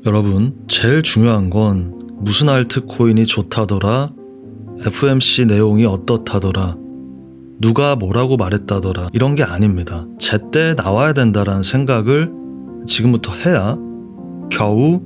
여러분, 제일 중요한 건 무슨 알트코인이 좋다더라, FOMC 내용이 어떻다더라, 누가 뭐라고 말했다더라, 이런 게 아닙니다. 제때 나와야 된다라는 생각을 지금부터 해야 겨우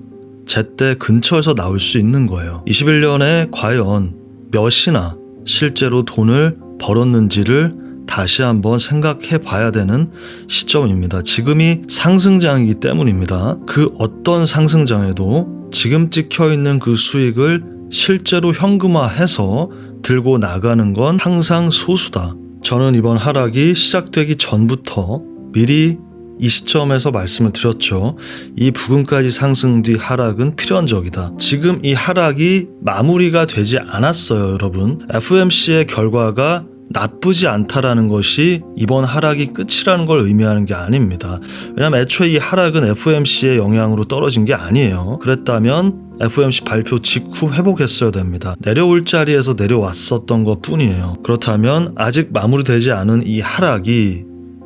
제때 근처에서 나올 수 있는 거예요. 21년에 과연 몇이나 실제로 돈을 벌었는지를 다시 한번 생각해 봐야 되는 시점입니다. 지금이 상승장이기 때문입니다. 그 어떤 상승장에도 지금 찍혀있는 그 수익을 실제로 현금화해서 들고 나가는 건 항상 소수다. 저는 이번 하락이 시작되기 전부터 미리 이 시점에서 말씀을 드렸죠. 이 부근까지 상승 뒤 하락은 필연적이다. 지금 이 하락이 마무리가 되지 않았어요, 여러분. FOMC의 결과가 나쁘지 않다라는 것이 이번 하락이 끝이라는 걸 의미하는 게 아닙니다. 왜냐하면 애초에 이 하락은 FOMC의 영향으로 떨어진 게 아니에요. 그랬다면 FOMC 발표 직후 회복했어야 됩니다. 내려올 자리에서 내려왔었던 것 뿐이에요. 그렇다면 아직 마무리되지 않은 이 하락이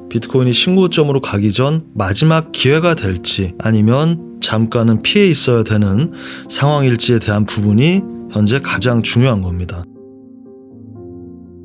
비트코인이 신고점으로 가기 전 마지막 기회가 될지 아니면 잠깐은 피해 있어야 되는 상황일지에 대한 부분이 현재 가장 중요한 겁니다.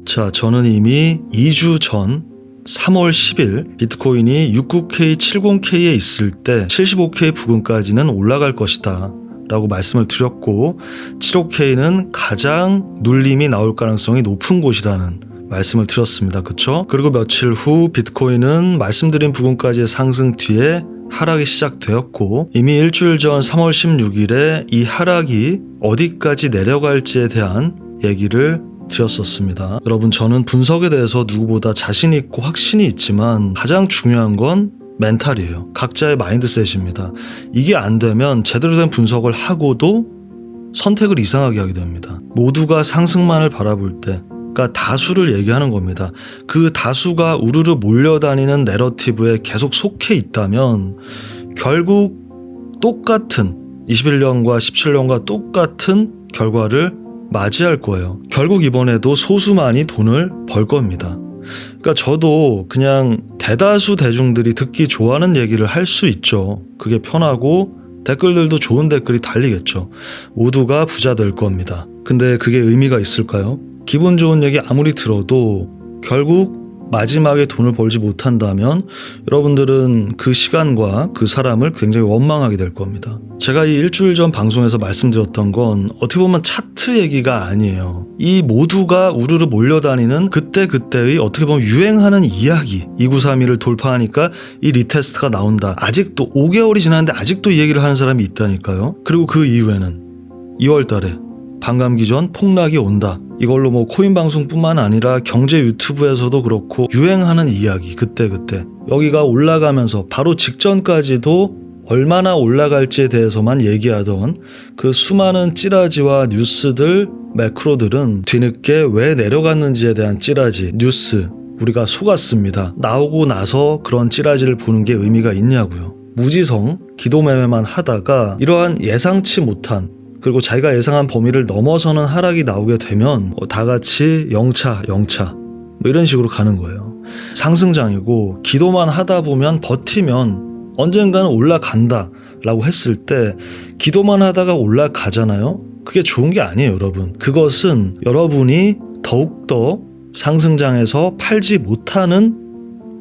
자, 저는 이미 2주 전 3월 10일 비트코인이 69K, 70K에 있을 때 75K 부근까지는 올라갈 것이다 라고 말씀을 드렸고 75K는 가장 눌림이 나올 가능성이 높은 곳이라는 말씀을 드렸습니다. 그쵸? 그리고 며칠 후 비트코인은 말씀드린 부분까지의 상승 뒤에 하락이 시작되었고 이미 일주일 전 3월 16일에 이 하락이 어디까지 내려갈지에 대한 얘기를 드렸었습니다. 여러분, 저는 분석에 대해서 누구보다 자신 있고 확신이 있지만 가장 중요한 건 멘탈이에요. 각자의 마인드셋입니다. 이게 안 되면 제대로 된 분석을 하고도 선택을 이상하게 하게 됩니다. 모두가 상승만을 바라볼 때 그러니까 다수를 얘기하는 겁니다. 그 다수가 우르르 몰려다니는 내러티브에 계속 속해 있다면 결국 똑같은 21년과 17년과 똑같은 결과를 맞이할 거예요. 결국 이번에도 소수만이 돈을 벌 겁니다. 그러니까 저도 그냥 대다수 대중들이 듣기 좋아하는 얘기를 할 수 있죠. 그게 편하고 댓글들도 좋은 댓글이 달리겠죠. 모두가 부자 될 겁니다. 근데 그게 의미가 있을까요? 기분 좋은 얘기 아무리 들어도 결국 마지막에 돈을 벌지 못한다면 여러분들은 그 시간과 그 사람을 굉장히 원망하게 될 겁니다. 제가 이 일주일 전 방송에서 말씀드렸던 건 어떻게 보면 차트 얘기가 아니에요. 이 모두가 우르르 몰려다니는 그때그때의 어떻게 보면 유행하는 이야기. 2931을 돌파하니까 이 리테스트가 나온다. 아직도 5개월이 지났는데 아직도 이 얘기를 하는 사람이 있다니까요. 그리고 그 이후에는 2월 달에 반감기 전 폭락이 온다. 이걸로 뭐 코인 방송뿐만 아니라 경제 유튜브에서도 그렇고 유행하는 이야기 그때그때 여기가 올라가면서 바로 직전까지도 얼마나 올라갈지에 대해서만 얘기하던 그 수많은 찌라지와 뉴스들 매크로들은 뒤늦게 왜 내려갔는지에 대한 찌라지 뉴스 우리가 속았습니다. 나오고 나서 그런 찌라지를 보는 게 의미가 있냐고요. 무지성 기도매매만 하다가 이러한 예상치 못한 그리고 자기가 예상한 범위를 넘어서는 하락이 나오게 되면 다 같이 영차 뭐 이런 식으로 가는 거예요. 상승장이고 기도만 하다 보면 버티면 언젠가는 올라간다 라고 했을 때 기도만 하다가 올라가잖아요. 그게 좋은 게 아니에요, 여러분. 그것은 여러분이 더욱더 상승장에서 팔지 못하는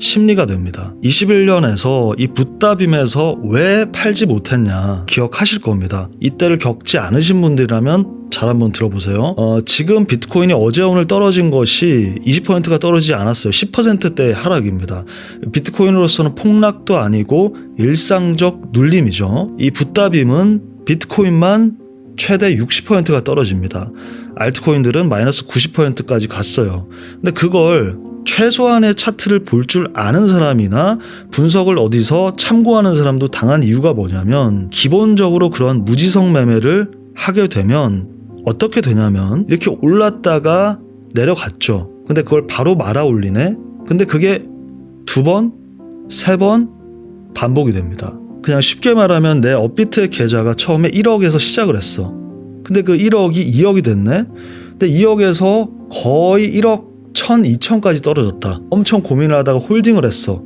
심리가 됩니다. 21년에서 이 붓다빔에서 왜 팔지 못했냐 기억하실 겁니다. 이때를 겪지 않으신 분들이라면 잘 한번 들어보세요. 지금 비트코인이 어제 오늘 떨어진 것이 20%가 떨어지지 않았어요. 10%대의 하락입니다. 비트코인으로서는 폭락도 아니고 일상적 눌림이죠. 이 붓다빔은 비트코인만 최대 60%가 떨어집니다. 알트코인들은 마이너스 90%까지 갔어요. 근데 그걸 최소한의 차트를 볼 줄 아는 사람이나 분석을 어디서 참고하는 사람도 당한 이유가 뭐냐면 기본적으로 그런 무지성 매매를 하게 되면 어떻게 되냐면 이렇게 올랐다가 내려갔죠. 근데 그걸 바로 말아 올리네. 근데 그게 2번, 3번 반복이 됩니다. 그냥 쉽게 말하면 내 업비트의 계좌가 처음에 1억에서 시작을 했어. 근데 그 1억이 2억이 됐네. 근데 2억에서 거의 1억 1000, 2000까지 떨어졌다. 엄청 고민을 하다가 홀딩을 했어.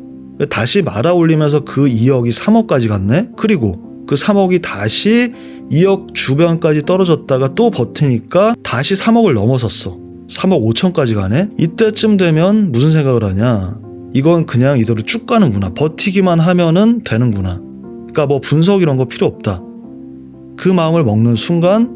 다시 말아 올리면서 그 2억이 3억까지 갔네. 그리고 그 3억이 다시 2억 주변까지 떨어졌다가 또 버티니까 다시 3억을 넘어섰어. 3억 5천까지 가네. 이때쯤 되면 무슨 생각을 하냐, 이건 그냥 이대로 쭉 가는구나, 버티기만 하면은 되는구나, 그러니까 뭐 분석 이런 거 필요 없다, 그 마음을 먹는 순간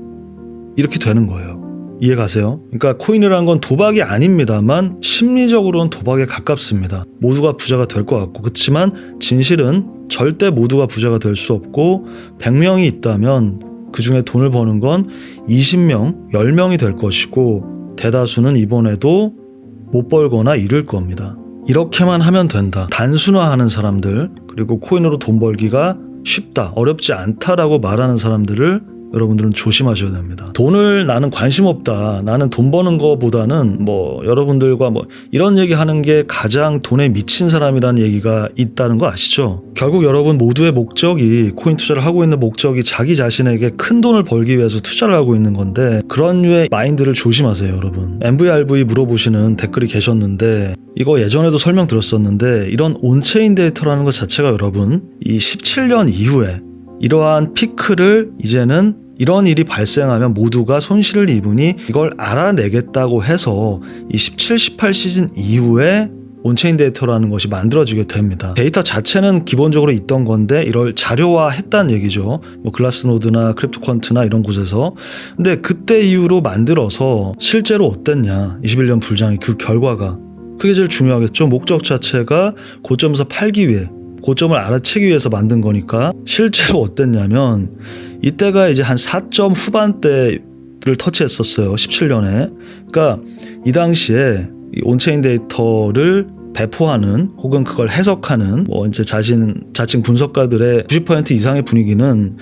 이렇게 되는 거예요. 이해 가세요? 그러니까 코인이라는 건 도박이 아닙니다만 심리적으로는 도박에 가깝습니다. 모두가 부자가 될 것 같고, 그렇지만 진실은 절대 모두가 부자가 될 수 없고, 100명이 있다면 그 중에 돈을 버는 건 20명, 10명이 될 것이고, 대다수는 이번에도 못 벌거나 잃을 겁니다. 이렇게만 하면 된다, 단순화하는 사람들, 그리고 코인으로 돈 벌기가 쉽다, 어렵지 않다라고 말하는 사람들을 여러분들은 조심하셔야 됩니다. 돈을 나는 관심 없다, 나는 돈 버는 거보다는 뭐 여러분들과 뭐 이런 얘기 하는 게 가장 돈에 미친 사람이라는 얘기가 있다는 거 아시죠? 결국 여러분 모두의 목적이, 코인 투자를 하고 있는 목적이 자기 자신에게 큰 돈을 벌기 위해서 투자를 하고 있는 건데, 그런 류의 마인드를 조심하세요 여러분. MVRV 물어보시는 댓글이 계셨는데, 이거 예전에도 설명드렸었는데, 이런 온체인 데이터라는 것 자체가 여러분, 이 17년 이후에 이러한 피크를, 이제는 이런 일이 발생하면 모두가 손실을 입으니 이걸 알아내겠다고 해서 이 17, 18 시즌 이후에 온체인 데이터라는 것이 만들어지게 됩니다. 데이터 자체는 기본적으로 있던 건데 이걸 자료화했다는 얘기죠. 뭐 글라스노드나 크립토퀀트나 이런 곳에서. 근데 그때 이후로 만들어서 실제로 어땠냐, 21년 불장의 그 결과가, 그게 제일 중요하겠죠. 목적 자체가 고점에서 팔기 위해, 고점을 알아채기 위해서 만든 거니까. 실제로 어땠냐면 이때가 이제 한 4점 후반대를 터치했었어요. 17년에. 그러니까 이 당시에 이 온체인 데이터를 배포하는 혹은 그걸 해석하는 뭐 이제 자칭 분석가들의 90% 이상의 분위기는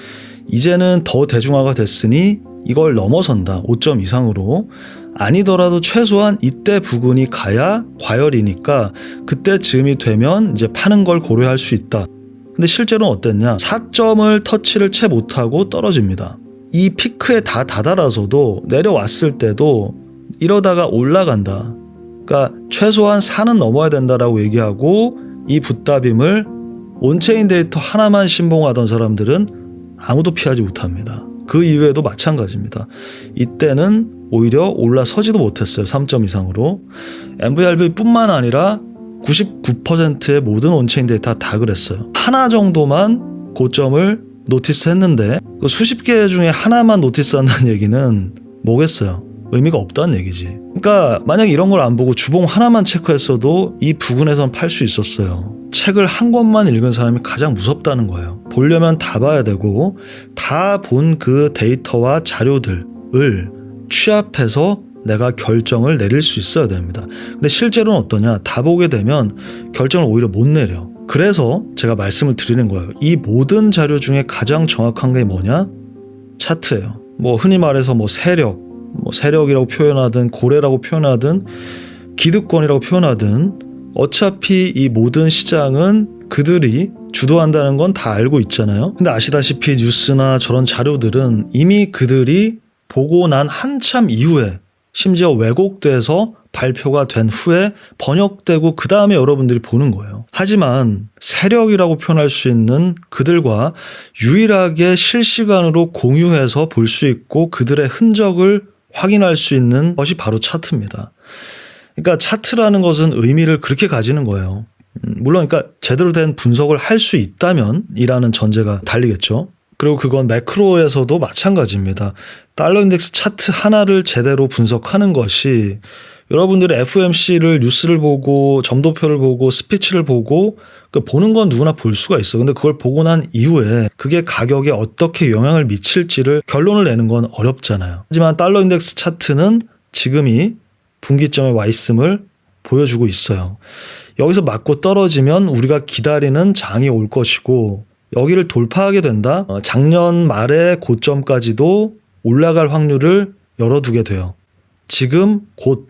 이제는 더 대중화가 됐으니 이걸 넘어선다, 5점 이상으로. 아니더라도 최소한 이때 부근이 가야 과열이니까 그때 즈음이 되면 이제 파는 걸 고려할 수 있다. 근데 실제로는 어땠냐, 4점을 터치를 채 못하고 떨어집니다. 이 피크에 다 다다라서도 내려왔을 때도 이러다가 올라간다, 그러니까 최소한 4는 넘어야 된다라고 얘기하고, 이 붓다빔을 온체인 데이터 하나만 신봉하던 사람들은 아무도 피하지 못합니다. 그 이후에도 마찬가지입니다. 이때는 오히려 올라서지도 못했어요. 3점 이상으로. MVRV뿐만 아니라 99%의 모든 온체인 데이터 다 그랬어요. 하나 정도만 고점을 노티스했는데 그 수십 개 중에 하나만 노티스한다는 얘기는 뭐겠어요? 의미가 없다는 얘기지. 그러니까 만약에 이런 걸 안 보고 주봉 하나만 체크했어도 이 부근에선 팔 수 있었어요. 책을 한 권만 읽은 사람이 가장 무섭다는 거예요. 보려면 다 봐야 되고, 다 본 그 데이터와 자료들을 취합해서 내가 결정을 내릴 수 있어야 됩니다. 근데 실제로는 어떠냐, 다 보게 되면 결정을 오히려 못 내려. 그래서 제가 말씀을 드리는 거예요. 이 모든 자료 중에 가장 정확한 게 뭐냐? 차트예요. 뭐 흔히 말해서 뭐 세력이라고 표현하든 고래라고 표현하든 기득권이라고 표현하든, 어차피 이 모든 시장은 그들이 주도한다는 건 다 알고 있잖아요. 근데 아시다시피 뉴스나 저런 자료들은 이미 그들이 보고 난 한참 이후에, 심지어 왜곡돼서 발표가 된 후에 번역되고 그 다음에 여러분들이 보는 거예요. 하지만 세력이라고 표현할 수 있는 그들과 유일하게 실시간으로 공유해서 볼 수 있고 그들의 흔적을 확인할 수 있는 것이 바로 차트입니다. 그러니까 차트라는 것은 의미를 그렇게 가지는 거예요. 물론 그러니까 제대로 된 분석을 할 수 있다면 이라는 전제가 달리겠죠. 그리고 그건 매크로에서도 마찬가지입니다. 달러 인덱스 차트 하나를 제대로 분석하는 것이, 여러분들이 FOMC를 뉴스를 보고 점도표를 보고 스피치를 보고 보는 건 누구나 볼 수가 있어. 근데 그걸 보고 난 이후에 그게 가격에 어떻게 영향을 미칠지를 결론을 내는 건 어렵잖아요. 하지만 달러 인덱스 차트는 지금이 분기점에 와 있음을 보여주고 있어요. 여기서 맞고 떨어지면 우리가 기다리는 장이 올 것이고, 여기를 돌파하게 된다? 작년 말의 고점까지도 올라갈 확률을 열어두게 돼요. 지금 곧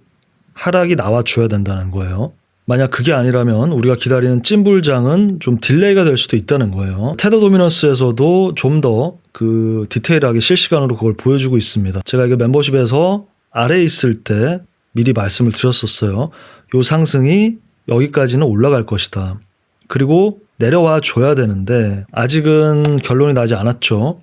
하락이 나와줘야 된다는 거예요. 만약 그게 아니라면 우리가 기다리는 찐불장은 좀 딜레이가 될 수도 있다는 거예요. 테더 도미넌스에서도 좀 더 그 디테일하게 실시간으로 그걸 보여주고 있습니다. 제가 이게 멤버십에서 아래에 있을 때 미리 말씀을 드렸었어요. 요 상승이 여기까지는 올라갈 것이다. 그리고 내려와 줘야 되는데 아직은 결론이 나지 않았죠.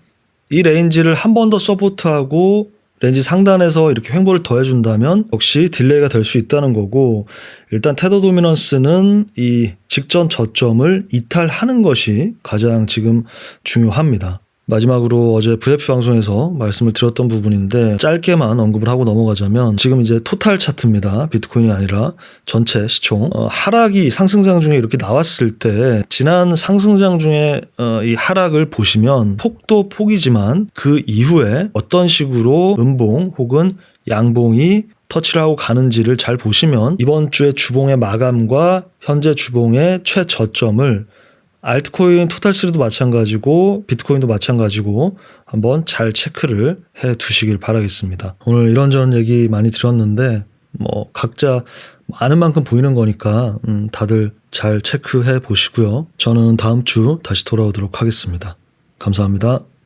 이 레인지를 한 번 더 서포트하고 레인지 상단에서 이렇게 횡보를 더해준다면 역시 딜레이가 될 수 있다는 거고, 일단 테더 도미넌스는 이 직전 저점을 이탈하는 것이 가장 지금 중요합니다. 마지막으로 어제 VIP 방송에서 말씀을 드렸던 부분인데 짧게만 언급을 하고 넘어가자면, 지금 이제 토탈 차트입니다. 비트코인이 아니라 전체 시총. 하락이 상승장 중에 이렇게 나왔을 때 지난 상승장 중에 이 하락을 보시면 폭도 폭이지만 그 이후에 어떤 식으로 음봉 혹은 양봉이 터치를 하고 가는지를 잘 보시면 이번 주의 주봉의 마감과 현재 주봉의 최저점을 알트코인 토탈3도 마찬가지고 비트코인도 마찬가지고 한번 잘 체크를 해 두시길 바라겠습니다. 오늘 이런저런 얘기 많이 들었는데 각자 아는 만큼 보이는 거니까 다들 잘 체크해 보시고요. 저는 다음 주 다시 돌아오도록 하겠습니다. 감사합니다.